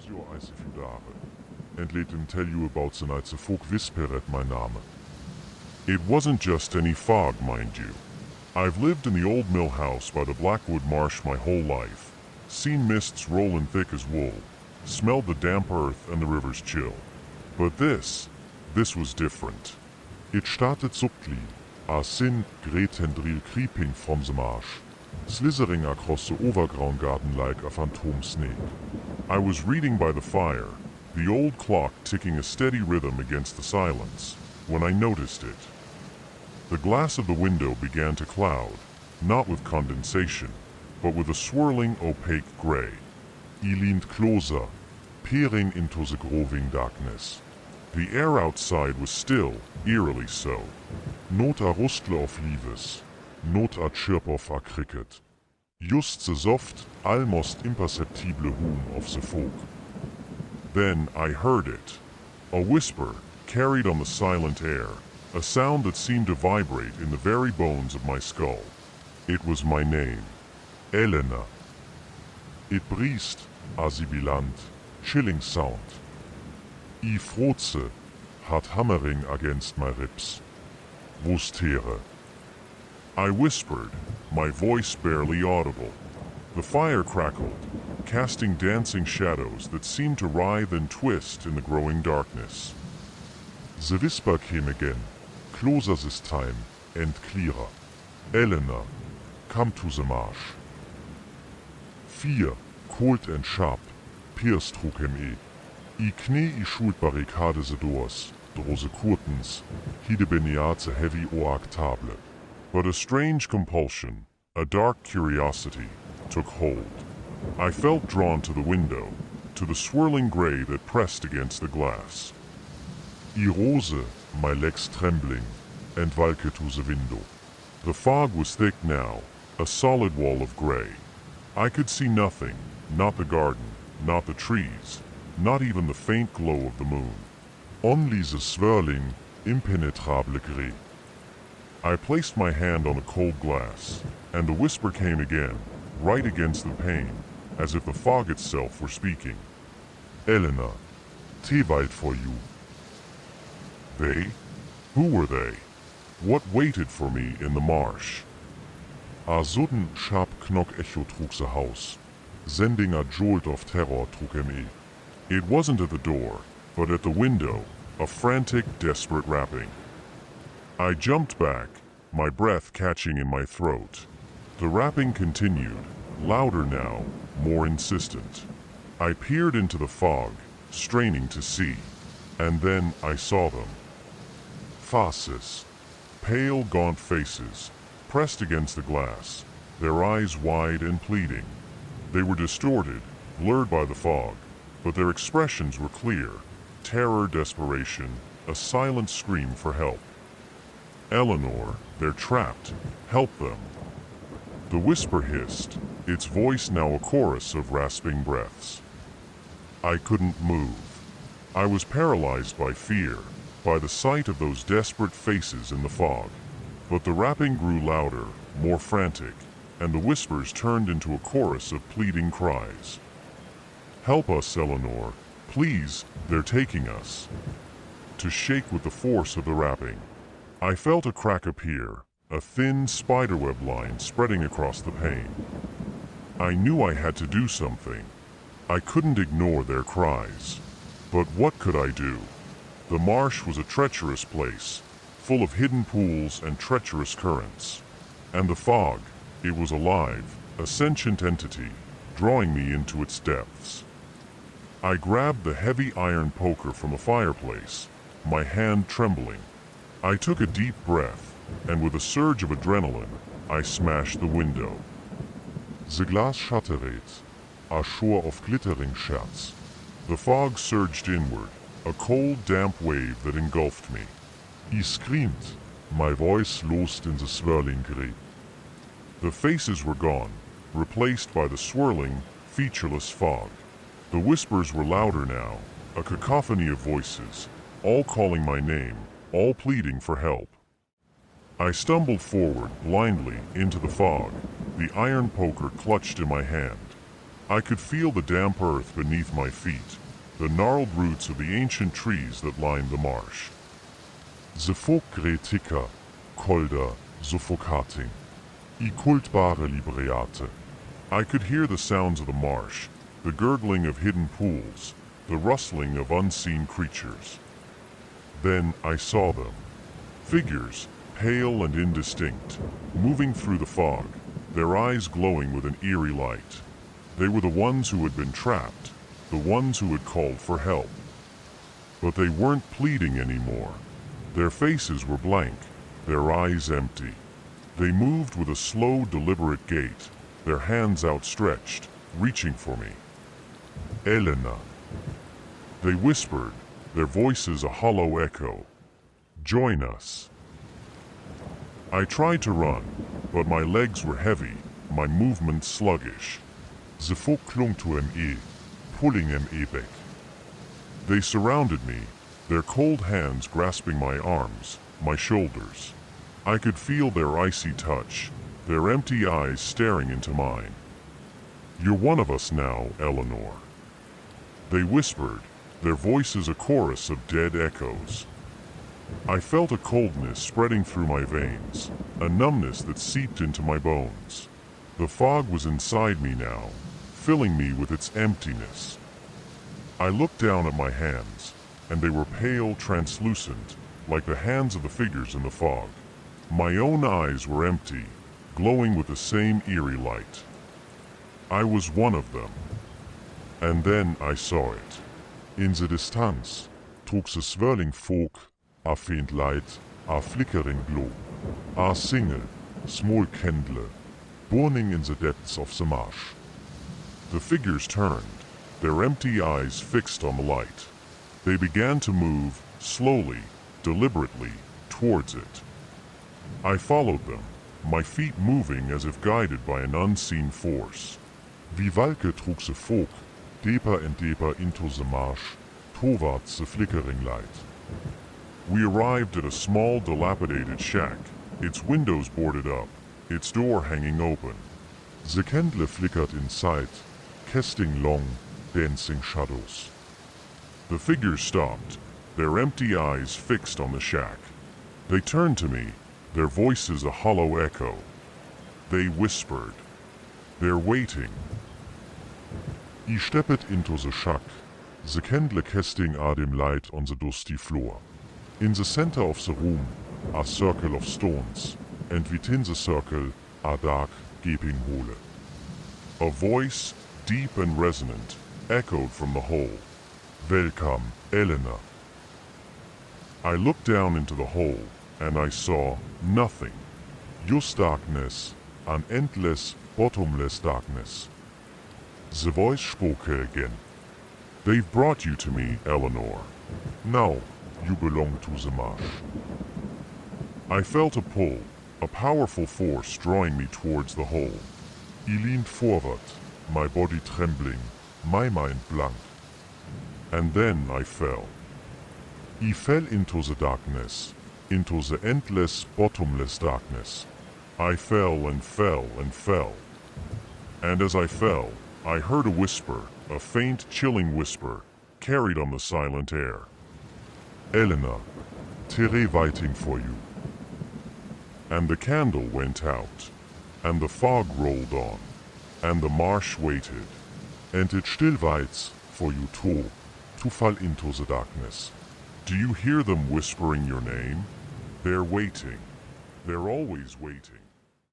your eyes if you dare, and let him tell you about the nights the folk whispered my name. It wasn't just any fog, mind you. I've lived in the old mill house by the Blackwood Marsh my whole life, seen mists rolling thick as wool, smelled the damp earth and the river's chill. But this was different. It started subtly, as sin Gretendril creeping from the marsh, slithering across the overgrown garden like a phantom snake. I was reading by the fire, the old clock ticking a steady rhythm against the silence, when I noticed it. The glass of the window began to cloud, not with condensation, but with a swirling opaque gray. I leaned closer, peering into the growing darkness. The air outside was still, eerily so. Not a rustle of leaves, not a chirp of a cricket. Just the soft, almost imperceptible hum of the folk. Then I heard it. A whisper, carried on the silent air. A sound that seemed to vibrate in the very bones of my skull. It was my name. Elena. It breathed, a sibilant, chilling sound. I froze, heart hammering against my ribs. Wustere. I whispered, my voice barely audible. The fire crackled, casting dancing shadows that seemed to writhe and twist in the growing darkness. The whisper came again, closer this time, and clearer. Elena, come to the marsh. Fear, cold and sharp, pierced through him. I knie I schuldbarricade the doors, through the curtains, hide beneath the heavy oak table. But a strange compulsion, a dark curiosity, took hold. I felt drawn to the window, to the swirling gray that pressed against the glass. I rose, my legs trembling, and walked to the window. The fog was thick now, a solid wall of gray. I could see nothing, not the garden, not the trees, not even the faint glow of the moon. Only the swirling, impenetrable gray. I placed my hand on the cold glass, and the whisper came again, right against the pane, as if the fog itself were speaking. Elena, te wait for you. They? Who were they? What waited for me in the marsh? A sudden, sharp knock echo trug the house, sending a jolt of terror through me. It wasn't at the door, but at the window, a frantic, desperate rapping. I jumped back, my breath catching in my throat. The rapping continued, louder now, more insistent. I peered into the fog, straining to see, and then I saw them. Faces. Pale, gaunt faces, pressed against the glass, their eyes wide and pleading. They were distorted, blurred by the fog, but their expressions were clear. Terror, desperation, a silent scream for help. Eleanor, they're trapped. Help them. The whisper hissed, its voice now a chorus of rasping breaths. I couldn't move. I was paralyzed by fear, by the sight of those desperate faces in the fog. But the rapping grew louder, more frantic, and the whispers turned into a chorus of pleading cries. Help us, Eleanor. Please, they're taking us. To shake with the force of the rapping, I felt a crack appear, a thin spiderweb line spreading across the pane. I knew I had to do something. I couldn't ignore their cries. But what could I do? The marsh was a treacherous place, full of hidden pools and treacherous currents. And the fog, it was alive, a sentient entity, drawing me into its depths. I grabbed the heavy iron poker from the fireplace, my hand trembling. I took a deep breath, and with a surge of adrenaline, I smashed the window. The glass shattered, a shore of glittering shards. The fog surged inward, a cold, damp wave that engulfed me. I screamed, my voice lost in the swirling gray. The faces were gone, replaced by the swirling, featureless fog. The whispers were louder now, a cacophony of voices, all calling my name, all pleading for help. I stumbled forward, blindly, into the fog, the iron poker clutched in my hand. I could feel the damp earth beneath my feet, the gnarled roots of the ancient trees that lined the marsh. Zefokretika, kolda, suffocating. I kultbare libreate. I could hear the sounds of the marsh, the gurgling of hidden pools, the rustling of unseen creatures. Then I saw them. Figures, pale and indistinct, moving through the fog, their eyes glowing with an eerie light. They were the ones who had been trapped, the ones who had called for help. But they weren't pleading anymore. Their faces were blank, their eyes empty. They moved with a slow, deliberate gait, their hands outstretched, reaching for me. Elena. They whispered, their voices a hollow echo. Join us. I tried to run, but my legs were heavy, my movements sluggish. Ze folk klung to me, pulling me back. They surrounded me, their cold hands grasping my arms, my shoulders. I could feel their icy touch, their empty eyes staring into mine. You're one of us now, Eleanor. They whispered, their voices a chorus of dead echoes. I felt a coldness spreading through my veins, a numbness that seeped into my bones. The fog was inside me now, filling me with its emptiness. I looked down at my hands, and they were pale, translucent, like the hands of the figures in the fog. My own eyes were empty, glowing with the same eerie light. I was one of them. And then I saw it. In the distance, trug the swirling folk, a faint light, a flickering glow, a single, small candle, burning in the depths of the marsh. The figures turned, their empty eyes fixed on the light. They began to move, slowly, deliberately, towards it. I followed them, my feet moving as if guided by an unseen force. Wie Walke trug the folk, deeper and deeper into the marsh, towards the flickering light. We arrived at a small, dilapidated shack, its windows boarded up, its door hanging open. The candle flickered inside, casting long, dancing shadows. The figures stopped, their empty eyes fixed on the shack. They turned to me, their voices a hollow echo. They whispered. They're waiting. I stepped into the shack, the candle casting a dim light on the dusty floor. In the center of the room, a circle of stones, and within the circle, a dark, gaping hole. A voice, deep and resonant, echoed from the hole. Welcome, Elena. I looked down into the hole, and I saw nothing. Just darkness, an endless, bottomless darkness. The voice spoke again. They've brought you to me, Eleanor. Now, you belong to the marsh. I felt a pull, a powerful force drawing me towards the hole. I leaned forward, my body trembling, my mind blank. And then I fell. I fell into the darkness, into the endless, bottomless darkness. I fell and fell and fell. And as I fell, I heard a whisper, a faint, chilling whisper, carried on the silent air. Elena, Tere waiting for you. And the candle went out, and the fog rolled on, and the marsh waited, and it still waits for you too, to fall into the darkness. Do you hear them whispering your name? They're waiting. They're always waiting.